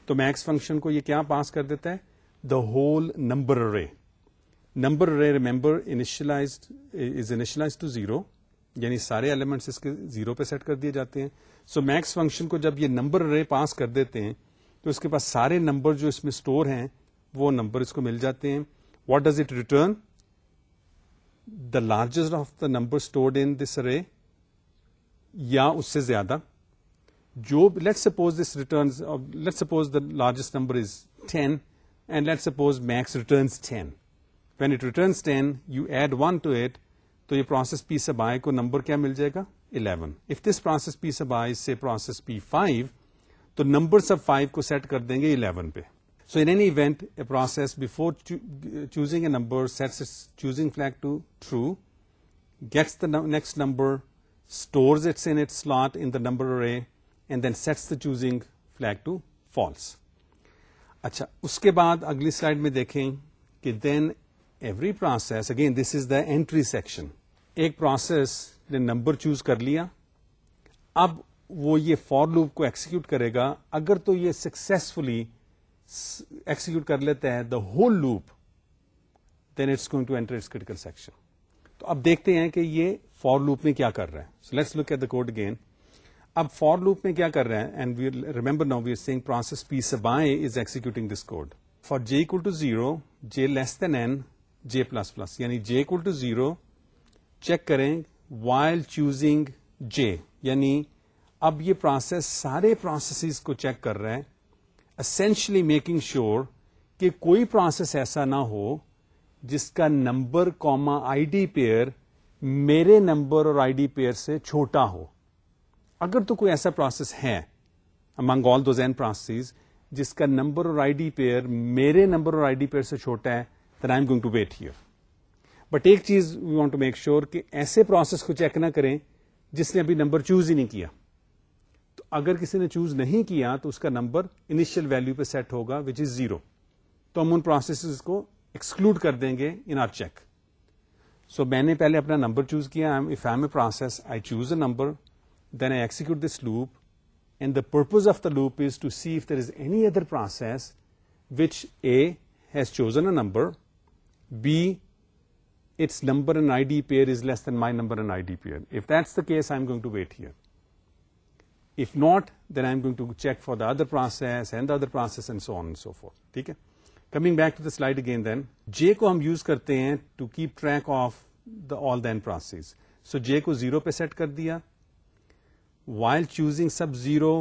S1: تو max function کو یہ کیا پاس کر دیتا ہے؟ the whole number array. Number array remember is initialized to 0, یعنی سارے ایلیمنٹس اس کے 0 پہ سیٹ کر دیے جاتے ہیں. سو میکس فنکشن کو جب یہ نمبر ارے پاس کر دیتے ہیں تو اس کے پاس سارے نمبر جو اس میں اسٹور ہیں وہ نمبر اس کو مل جاتے ہیں. What does it return? The largest of the number stored in this array, یا اس سے زیادہ. جو let suppose this returns, let suppose the largest number is 10 and let suppose max returns 10. When it returns 10 you add 1 to it, تو یہ process P sub آئی کو number کیا مل جائے گا؟ 11. If this process P sub آئی سے process P 5, تو number سب 5 کو set کر دیں گے 11 پہ. So in any event, a process before choosing a number sets its choosing flag to true, gets the next number, stores it in its slot in the number array, and then sets the choosing flag to false. اچھا, اس کے بعد اگلی slide میں دیکھیں کہ then every process, again this is the entry section, ایک process نے number choose کر لیا, اب وہ یہ فور لوپ کو ایکسیکیوٹ کرے گا. اگر تو یہ سکسیسفلی ایکسیکیوٹ کر لیتا ہے the whole loop, then it's going to enter its critical section. تو اب دیکھتے ہیں کہ یہ فور لوپ میں کیا کر رہا ہے. So let's look at the code again. اب فور لوپ میں کیا کر رہا ہے, and we remember now we are seeing process P sub I is executing this code. For J equal to 0, J less than N, J plus plus, یعنی J equal to 0 check کریں while choosing J, یعنی اب یہ process سارے processes کو check کر رہا ہے, essentially making sure کہ کوئی پروسیس ایسا نہ ہو جس کا number comma I D pair میرے نمبر اور آئی ڈی پیئر سے چھوٹا ہو. اگر تو کوئی ایسا پروسیس ہے among all those n processes جس کا نمبر اور آئی ڈی پیئر میرے نمبر اور آئی ڈی پیئر سے چھوٹا ہے, then I'm going to wait here. But ایک چیز we want to make sure کہ ایسے پروسیس کو چیک نہ کریں جس نے ابھی نمبر چوز ہی نہیں کیا. تو اگر کسی نے چوز نہیں کیا تو اس کا نمبر انیشیل ویلو پہ سیٹ ہوگا وچ از 0. تو ہم ان پروسیسز کو ایکسکلوڈ کر دیں گے ان آر چیک. سو میں نے پہلے اپنا نمبر چوز کیا, if I am a process I choose a number, then I execute this loop, and the purpose of the loop is to see if there is any other process which a has chosen a number, B its number and ID pair is less than my number and ID pair. If that's the case, I'm going to wait here. If not, then I'm going to check for the other process and the other process and so on and so forth. ٹھیک ہے. Coming back to the slide again then, J کو ہم use کرتے ہیں to keep track of all the n processes. So J کو 0 پہ set کر دیا. While choosing sub 0,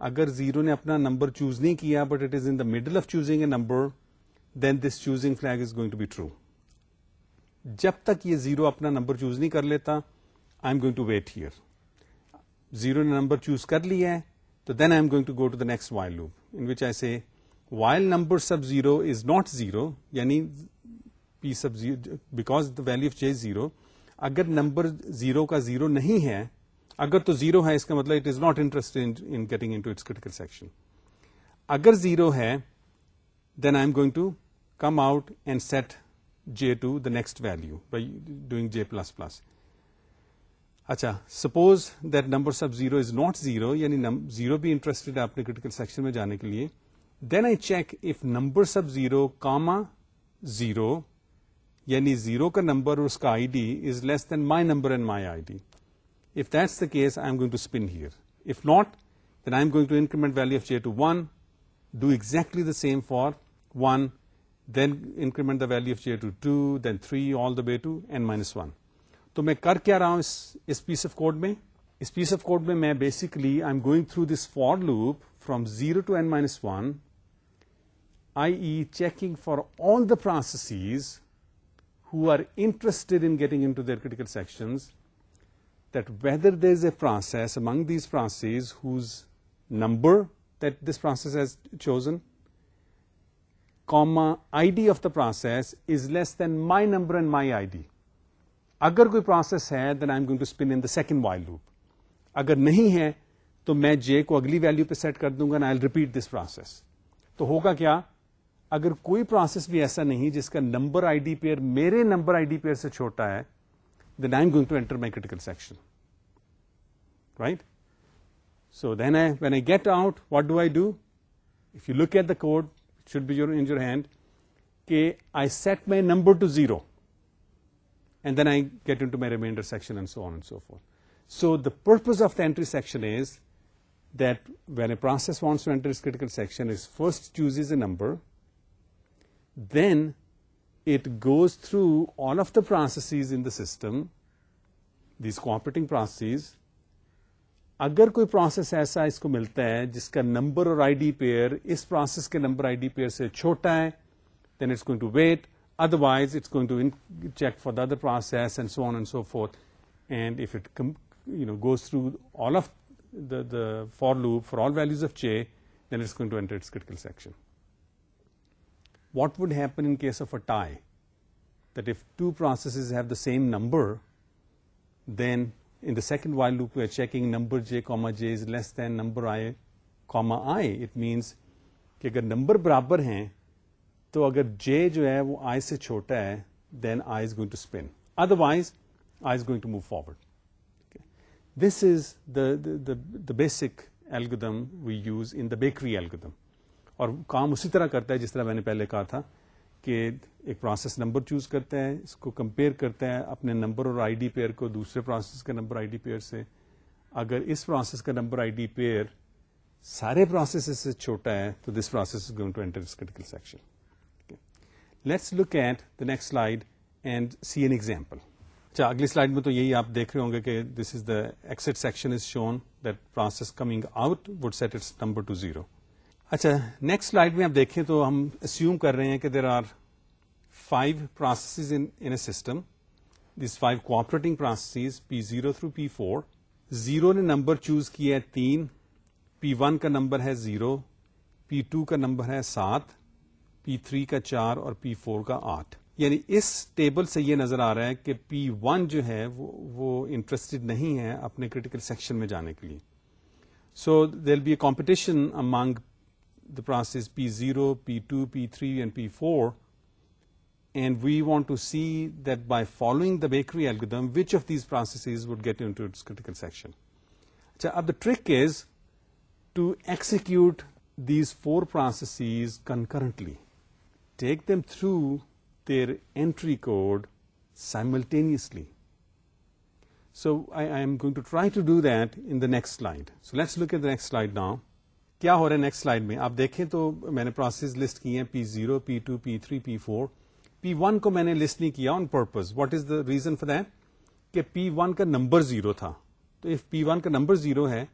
S1: اگر 0 نے اپنا number choose نہیں کیا but it is in the middle of choosing a number, then this choosing flag is going to be true. جب تک یہ 0 اپنا نمبر چوز نہیں کر لیتا, I am going to wait here. 0 نے نمبر چوز کر لیا ہے تو then I am going to go to the next while loop in which I say while number sub 0 is not 0, یعنی P sub 0 because the value of J 0. اگر number 0 کا 0 نہیں ہے, اگر تو 0 ہے اس کا مطلب it is not interested in getting into its critical section. اگر 0 ہے then I am going to come out and set J to the next value by doing J plus plus. اچھا, suppose that number sub 0 is not 0, یعنی 0 بھی interested ہے اپنے critical section میں جانے کے لیے, then I check if number sub 0 comma 0, یعنی 0 کا نمبر اور اس کا ID is less than my number and my ID. If that's the case, I'm going to spin here. If not, then I'm going to increment value of J to 1, do exactly the same for 1, then increment the value of J to 2, then 3, all the way to n minus 1. تو میں کر کیا رہا ہوں اس پیس of code میں؟ اس پیس of code میں basically I am going through this for loop from 0 to n minus 1, i.e. checking for all the processes who are interested in getting into their critical sections, that whether there is a process among these processes whose number that this process has chosen, comma ID of the process is less than my number and my ID. اگر کوئی process ہے then I'm going to spin in the second while loop. اگر نہیں ہے تو میں J کو اگلی ویلو پہ سیٹ کر دوں گا and I'll repeat this process. تو ہوگا کیا؟ اگر کوئی پروسیس بھی ایسا نہیں جس کا نمبر آئی ڈی پیئر میرے نمبر آئی ڈی پیئر سے چھوٹا ہے, then I'm going to enter my critical section. Right? So then when I get out, what do? If you look at the code, should be in your hand. کہ I set my number to 0 and then I get into my remainder section and so on and so forth. So the purpose of the entry section is that when a process wants to enter its critical section, it first chooses a number, then it goes through all of the processes in the system, these cooperating processes. اگر کوئی process ایسا اس کو ملتا ہے جس کا number اور I D pair اس پروسیس کے نمبر آئی ڈی پیئر سے چھوٹا ہے, then it's going to wait. Otherwise, it's going to check for the other process and so on and so forth. And if it goes through all of the for loop for all values of j, then it's going to enter its critical section. What would happen in case of a tie? That if two processes have the same number, then in the second while loop we are checking number j comma j is less than number I comma I. It means کہ اگر number برابر ہیں تو اگر j جو ہے وہ I سے چھوٹا ہے then I is going to spin. Otherwise, I is going to move forward. Okay. This is the basic algorithm we use in the bakery algorithm. اور کام اسی طرح کرتا ہے جس طرح میں نے پہلے کہا تھا کہ ایک پروسیس نمبر چوز کرتا ہے, اس کو کمپیئر کرتا ہے اپنے نمبر اور آئی ڈی پیئر کو دوسرے پروسیس کا نمبر آئی ڈی پیئر سے. اگر اس پروسیس کا نمبر آئی ڈی پیئر سارے پروسیس سے چھوٹا ہے تو this process is going to enter this critical section. Let's look at the next slide and see an example. اچھا, اگلی سلائیڈ میں تو یہی آپ دیکھ رہے ہوں گے کہ this is the exit section is shown that process coming out would set its number to 0. اچھا, نیکسٹ سلائیڈ میں آپ دیکھیں تو ہم اسیوم کر رہے ہیں کہ there are 5 processes in a system. These 5 cooperating processes P0 through P4. 0 نے نمبر چوز کیا ہے 3, P1 کا نمبر ہے 0, P2 کا نمبر ہے 7, P3 کا 4 اور P4 کا 8. یعنی اس ٹیبل سے یہ نظر آ رہا ہے کہ P1 جو ہے وہ انٹرسٹڈ نہیں ہے اپنے کریٹیکل سیکشن میں جانے کے لیے. So there will be a competition among the processes P0, P2, P3 and P4. And we want to see that by following the bakery algorithm, which of these processes would get into its critical section. So, the trick is to execute these 4 processes concurrently. Take them through their entry code simultaneously. So, I am going to try to do that in the next slide. So, let's look at the next slide now. کیا ہو رہا ہے next slide میں؟ آپ دیکھیں تو میں نے process list کی ہیں P0, P2, P3, P4. P1 کو میں نے لسٹ نہیں کیا on purpose. What is the reason for that? کہ P1 کا نمبر 0 تھا. تو اف P1 کا نمبر 0 ہے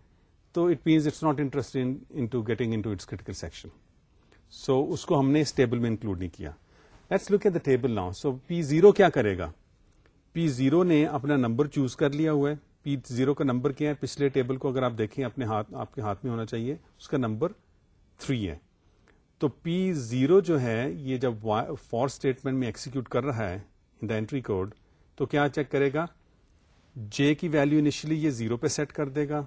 S1: تو it means it's not interested in to getting in to its critical section. So اس کو ہم نے اس ٹیبل میں انکلوڈ نہیں کیا. Let's look at the table now. So P0 کیا کرے گا؟ P0 نے اپنا نمبر چوز کر لیا ہوا ہے. P0 کا نمبر کیا ہے؟ پچھلے ٹیبل کو اگر آپ دیکھیں اپنے ہاتھ, آپ کے ہاتھ میں ہونا چاہیے, اس کا نمبر 3 ہے. تو P0 جو ہے یہ جب فور اسٹیٹمنٹ میں ایکسیکیوٹ کر رہا ہے ان دا انٹری کوڈ تو کیا چیک کرے گا؟ J کی ویلو انیشلی یہ 0 پہ سیٹ کر دے گا,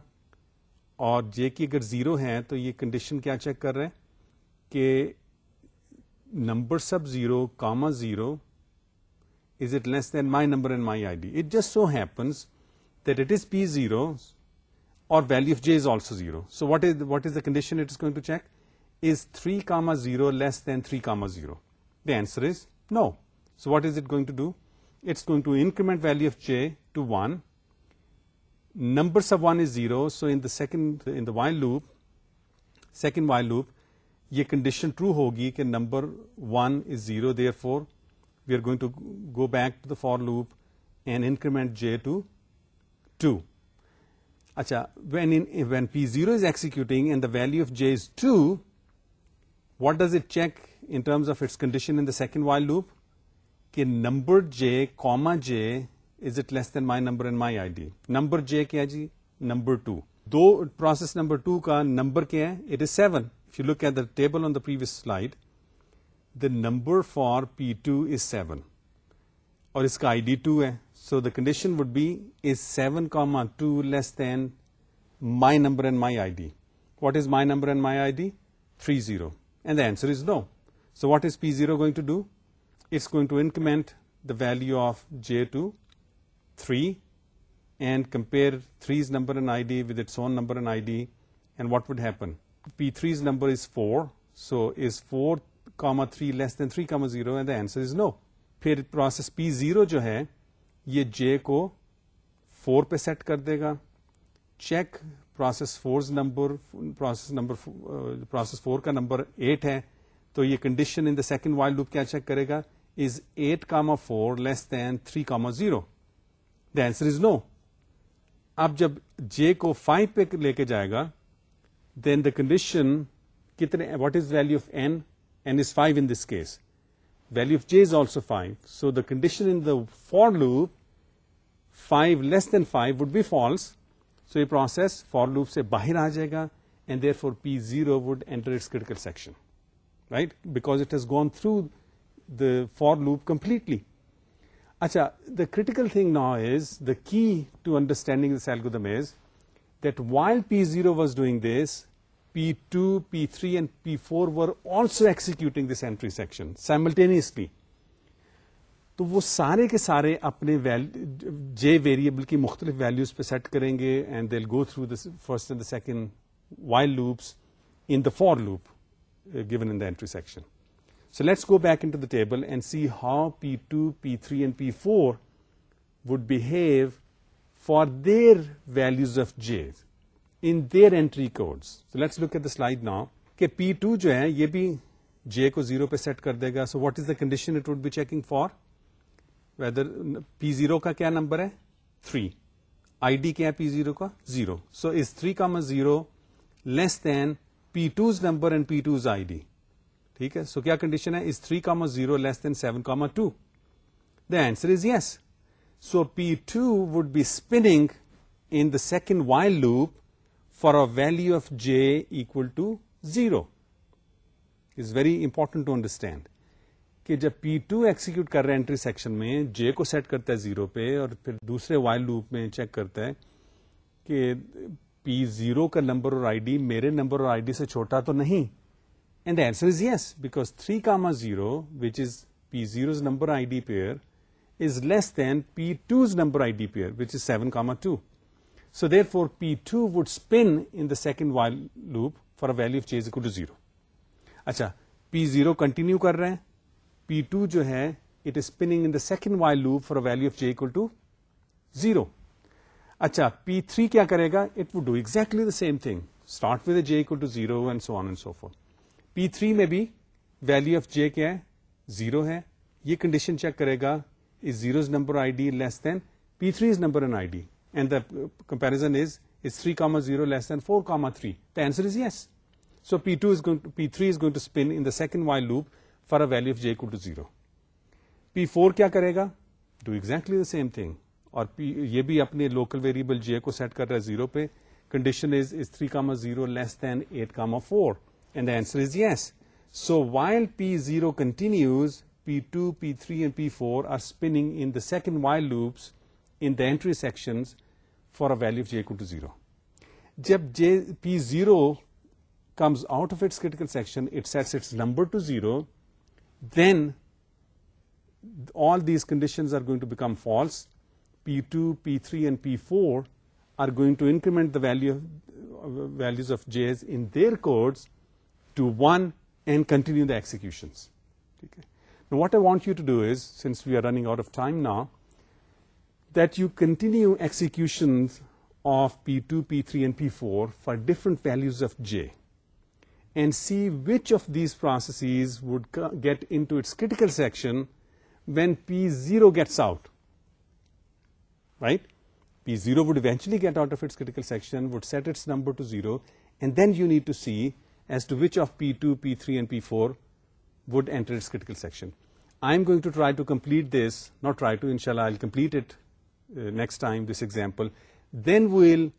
S1: اور J کی اگر 0 ہے تو یہ کنڈیشن کیا چیک کر رہے ہیں کہ number sub 0 comma 0 is it less than my number and my I D. It just so happens that it is P0 or value of j is also 0. So what is the condition it is going to check? Is 3 comma 0 less than 3 comma 0? The answer is no. So what is it going to do? It's going to increment value of j to 1. Number sub 1 is 0. So in the while loop, second while loop, یہ condition true ہوگی کہ number 1 is 0. Therefore, we are going to go back to the for loop and increment j to 2. Acha, when P0 is executing and the value of j is 2, what does it check in terms of its condition in the second while loop? Ki number j, comma j, is it less than my number and my ID? Number j kya ji? Number 2. Do process number 2 ka number kya hai? It is 7. If you look at the table on the previous slide, the number for P2 is 7. اور اس کا آئی D 2 ہے. So the condition would be is 7 comma 2 less than my number and my I D. What is my number and my I D? 30. And the answer is no. So what is P0 going to do? It's going to increment the value of j to 3 and compare 3's number and ID with its own number and ID. And what would happen? P3's number is 4. So is 4 3 less than 3, 0 and the answer is no. پھر process P0 جو ہے یہ J کو 4 پہ set کر دے گا. Check process 4 number process 4 کا number 8 ہے, تو یہ condition in the second while loop کیا چیک کرے گا, از 8, 4 لیس دین 3, 0. دا آنسر از نو. اب جب J کو 5 پہ لے کے جائے گا, دین دا کنڈیشن کتنے, what is value of n is 5 in this case. Value of J is also 5. So the condition in the for loop 5 less than 5 would be false. So یہ process for loop سے باہر آ جائے گا and therefore P0 would enter its critical section, right? Because it has gone through the for loop completely. Acha, the critical thing now is, the key to understanding this algorithm is that while P0 was doing this, P2, P3 and P4 were also executing this entry section simultaneously. تو وہ سارے کے سارے اپنے J variable کی مختلف values پہ set کریں گے and they'll go through the first and the second while loops in the for loop given in the entry section. So let's go back into the table and see how P2, P3 and P4 would behave for their values of J in their entry codes. So let's look at the slide now. کہ P2 جو ہے یہ بھی J کو 0 پہ set کر دے گا. So what is the condition it would be checking for? Whether P0 کا کیا نمبر ہے 3, ID کیا ہے P0 کا 0. So is 3, 0 less than P2's number and P2's ID. ٹھیک ہے. So کیا کنڈیشن ہے, is 3, 0 less than 7, 2. The answer is yes. So P2 would be spinning in the second while loop for a value of J equal to 0. It's very important to understand کہ جب P2 execute کر رہا ہے entry section میں, J کو set کرتا ہے 0 پہ اور پھر دوسرے وائل لوپ میں چیک کرتا ہے کہ P0 کا نمبر اور ID میرے نمبر اور ID سے چھوٹا تو نہیں. And the answer is yes, because 3, 0, which is P0's number ID pair, is less than P2's number ID pair, which is 7, 2. So therefore P2 would spin in the second while loop for a value of J is equal to 0. اچھا, P0 continue کر رہے ہیں, P2 جو ہے it is spinning in the second while loop for a value of J equal to 0. اچھا, P3 کیا کرے گا, it would do exactly the same thing, start with a J equal to 0 and so on and so forth. P3 میں بھی value of J کیا ہے 0 ہے, یہ condition check کرے گا is 0's number ID less than P3's number and ID. And the comparison is 3, 0 less than 4, 3. The answer is yes. So P3 is going to spin in the second while loop for a value of J equal to 0. P4 کیا کرے گا, do exactly the same thing. اور یہ بھی اپنے local variable J کو set کر رہا ہے 0 پہ. Condition is 3, 0 less than 8, 4. And the answer is yes. So while P0 continues, P2, P3 and P4 are spinning in the second while loops in the entry sections for a value of J equal to 0. جب P0 comes out of its critical section, it sets its number to 0, then all these conditions are going to become false. P2, P3 and P4 are going to increment the values of J's in their codes to 1 and continue the executions. Okay. Now what I want you to do is, since we are running out of time now, that you continue executions of P2, P3 and P4 for different values of J and see which of these processes would get into its critical section when P0 gets out. Right? P0 would eventually get out of its critical section, would set its number to 0, and then you need to see as to which of P2, P3 and P4 would enter its critical section. I'm going to try to complete this, not try to, inshallah I'll complete it next time, this example. Then we'll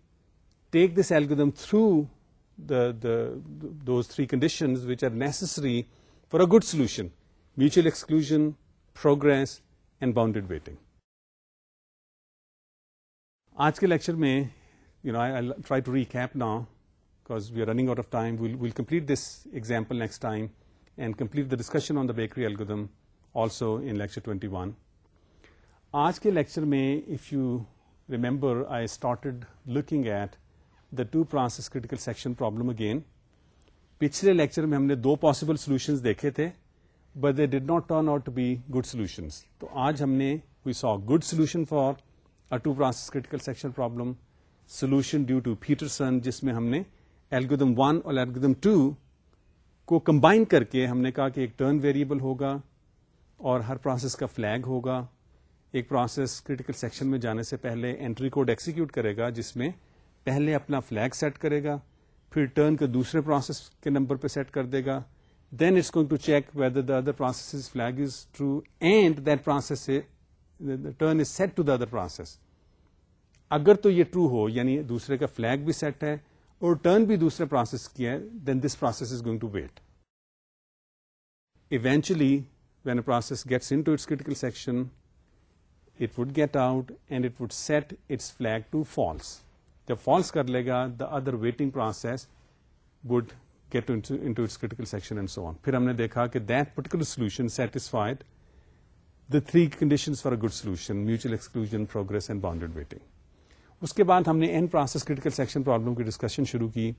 S1: take this algorithm through those three conditions which are necessary for a good solution: mutual exclusion, progress and bounded weighting. آج کے lecture میں I'll try to recap now because we are running out of time. We'll complete this example next time and complete the discussion on the bakery algorithm also in lecture 21. آج کے lecture میں if you remember I started looking at the two process critical section problem again. پچھلے lecture میں ہم نے دو possible solutions دیکھے تھے. but they did not turn out to be good solutions. تو آج ہم نے we saw good solution for a two process critical section problem, solution due to Peterson, جس میں ہم نے algorithm 1 اور algorithm 2 کو کمبائن کر کے ہم نے کہا کہ ایک ٹرن ویریبل ہوگا اور ہر پروسیس کا فلیگ ہوگا. ایک پروسیس کریٹیکل سیکشن میں جانے سے پہلے انٹری کوڈ ایکسیکیوٹ کرے گا جس میں پہلے اپنا فلیگ سیٹ کرے گا, پھر ٹرن کے دوسرے پروسیس کے نمبر پہ سیٹ کر دے گا. Then it's going to check whether the other process flag is true and that process turn is set to the other process. اگر تو یہ ٹرو ہو, یعنی دوسرے کا فلیگ بھی سیٹ ہے اور ٹرن بھی دوسرے پروسیس کی ہے, then this process is going to wait. Eventually when a process gets into its critical section, it would get out and it would set its flag to false. جب false کر لے گا, the other waiting process would get into its critical section and so on. پھر ہم نے دیکھا کہ that particular solution satisfied the three conditions for a good solution: mutual exclusion, progress and bounded waiting. اس کے بعد ہم نے n process critical section problem کی ڈسکشن شروع کی.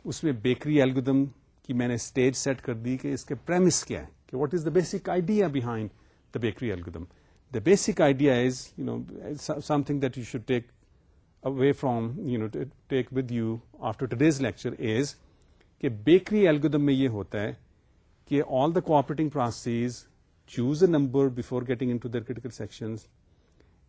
S1: اس میں بیکری الگورتھم کی میں نے اسٹیج سیٹ کر دی کہ اس کے پریمس کیا ہے, کہ what is the basic idea behind the bakery algorithm. The basic idea is, something that you should take away from, to take with you after today's lecture is کہ bakery algorithm میں یہ ہوتا ہے کہ all the cooperating processes choose a number before getting into their critical sections,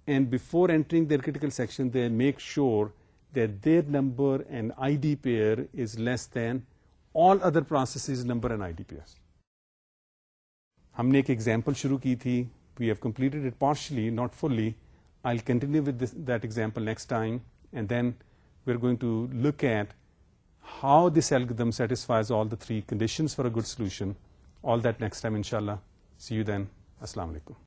S1: and before entering their critical section they make sure that their number and ID pair is less than all other processes number and ID pairs. ہم نے ایک example شروع کی تھی. We have completed it partially, not fully. I will continue with that example next time, and then we are going to look at how this algorithm satisfies all the 3 conditions for a good solution. All that next time ان شاء اللہ. سی you then. السلام علیکم.